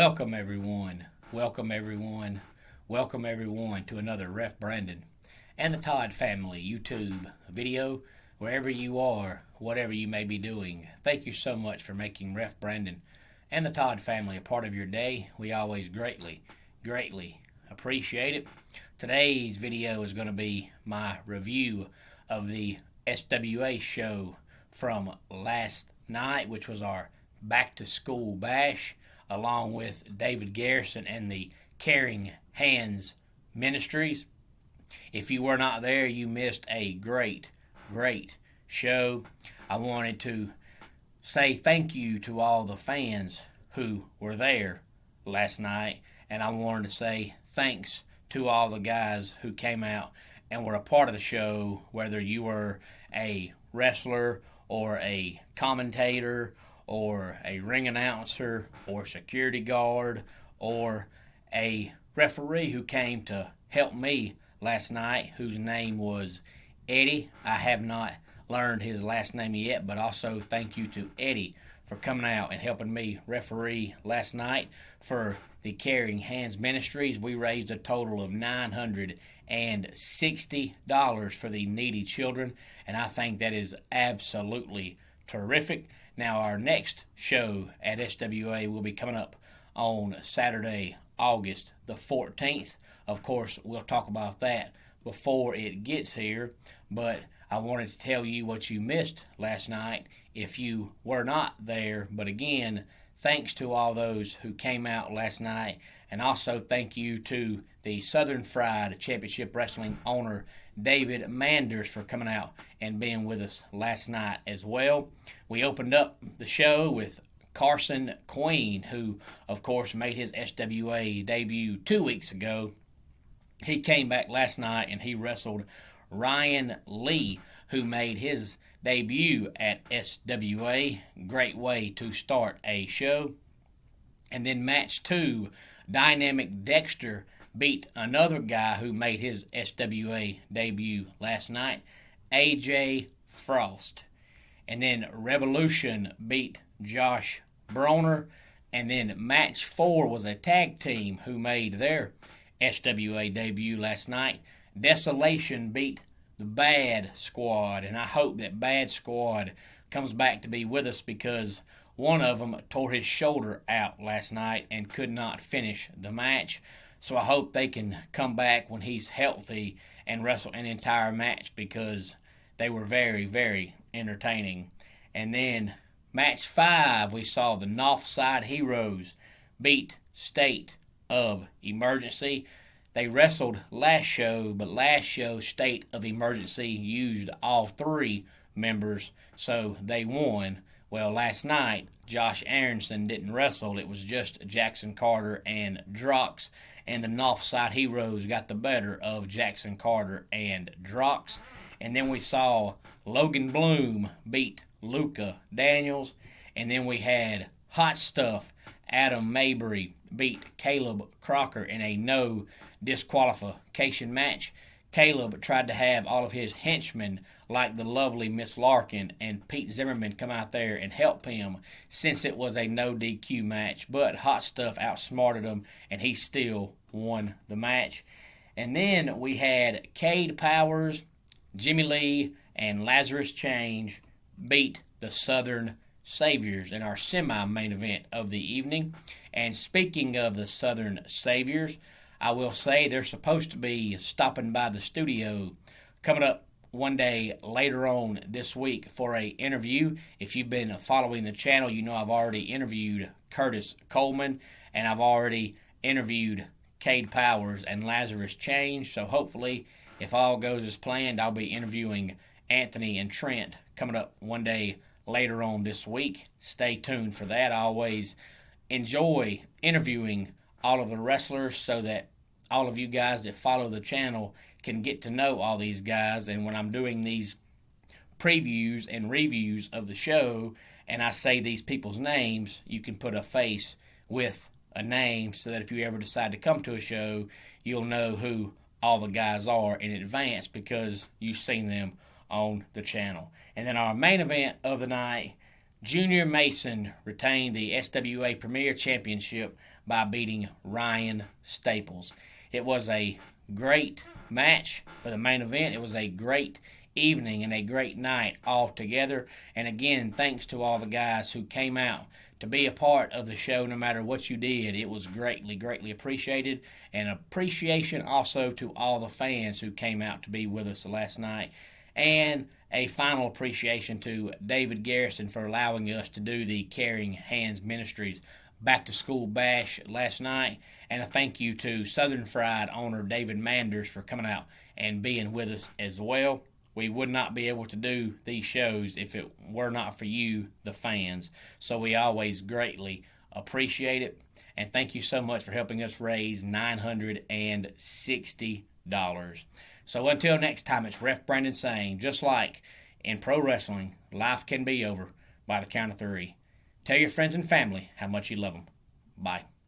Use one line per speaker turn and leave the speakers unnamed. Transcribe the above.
Welcome everyone, welcome everyone, welcome everyone to another Ref Brandon and the Todd family YouTube video, wherever you are, whatever you may be doing. Thank you so much for making Ref Brandon and the Todd family a part of your day. We always greatly appreciate it. Today's video is going to be my review of the SWA show from last night, which was our back to school bash, along with David Garrison and the Caring Hands Ministries. If you were not there, you missed a great show. I wanted to say thank you to all the fans who were there last night, and I wanted to say thanks to all the guys who came out and were a part of the show, whether you were a wrestler or a commentator or a ring announcer or security guard or a referee who came to help me last night, whose name was Eddie. I have not learned his last name yet, but also thank you to Eddie for coming out and helping me referee last night for the Caring Hands Ministries. We raised a total of $960 for the needy children, and I think that is absolutely terrific. Now, our next show at SWA will be coming up on Saturday, August the 14th. Of course, we'll talk about that before it gets here, but I wanted to tell you what you missed last night if you were not there. But again, thanks to all those who came out last night, and also thank you to the Southern Fried Championship Wrestling owner, David Manders, for coming out and being with us last night as well. We opened up the show with Carson Queen, who, of course, made his SWA debut 2 weeks ago. He came back last night and he wrestled Ryan Lee, who made his debut at SWA. Great way to start a show. And then match 2, Dynamic Dexter beat another guy who made his SWA debut last night, AJ Frost. And then Revolution beat Josh Broner. And then match 4 was a tag team who made their SWA debut last night. Desolation beat the Bad Squad, and I hope that Bad Squad comes back to be with us, because one of them tore his shoulder out last night and could not finish the match. So I hope they can come back when he's healthy and wrestle an entire match, because they were very entertaining. And then match 5, we saw the Northside Heroes beat State of Emergency. They wrestled last show, but last show State of Emergency used all 3 members, so they won. Well, last night, Josh Aronson didn't wrestle. It was just Jackson Carter and Drox, and the Northside Heroes got the better of Jackson Carter and Drox. And then we saw Logan Bloom beat Luca Daniels, and then we had Hot Stuff Adam Mabry beat Caleb Crocker in a no disqualification match. Caleb tried to have all of his henchmen, like the lovely Miss Larkin and Pete Zimmerman, come out there and help him, since it was a no DQ match. But Hot Stuff outsmarted him, and he still won the match. And then we had Cade Powers, Jimmy Lee, and Lazarus Change beat the Southern Saviors in our semi-main event of the evening. And speaking of the Southern Saviors, I will say they're supposed to be stopping by the studio coming up one day later on this week for a interview. If you've been following the channel, you know I've already interviewed Curtis Coleman, and I've already interviewed Cade Powers and Lazarus Change. So hopefully, if all goes as planned, I'll be interviewing Anthony and Trent coming up one day later on this week. Stay tuned for that. I always enjoy interviewing all of the wrestlers, so that all of you guys that follow the channel can get to know all these guys. And when I'm doing these previews and reviews of the show and I say these people's names, you can put a face with a name, so that if you ever decide to come to a show, you'll know who all the guys are in advance, because you've seen them on the channel. And then our main event of the night, Junior Mason retained the SWA Premier Championship by beating Ryan Staples. It was a great match for the main event. It was a great evening and a great night altogether. And again, thanks to all the guys who came out to be a part of the show no matter what you did. It was greatly, greatly appreciated. And appreciation also to all the fans who came out to be with us last night. And a final appreciation to David Garrison for allowing us to do the Caring Hands Ministries Back to School Bash last night. And a thank you to Southern Fried owner David Manders for coming out and being with us as well. We would not be able to do these shows if it were not for you, the fans. So we always greatly appreciate it. And thank you so much for helping us raise $960. So until next time, it's Ref Brandon saying, just like in pro wrestling, life can be over by the count of 3. Tell your friends and family how much you love them. Bye.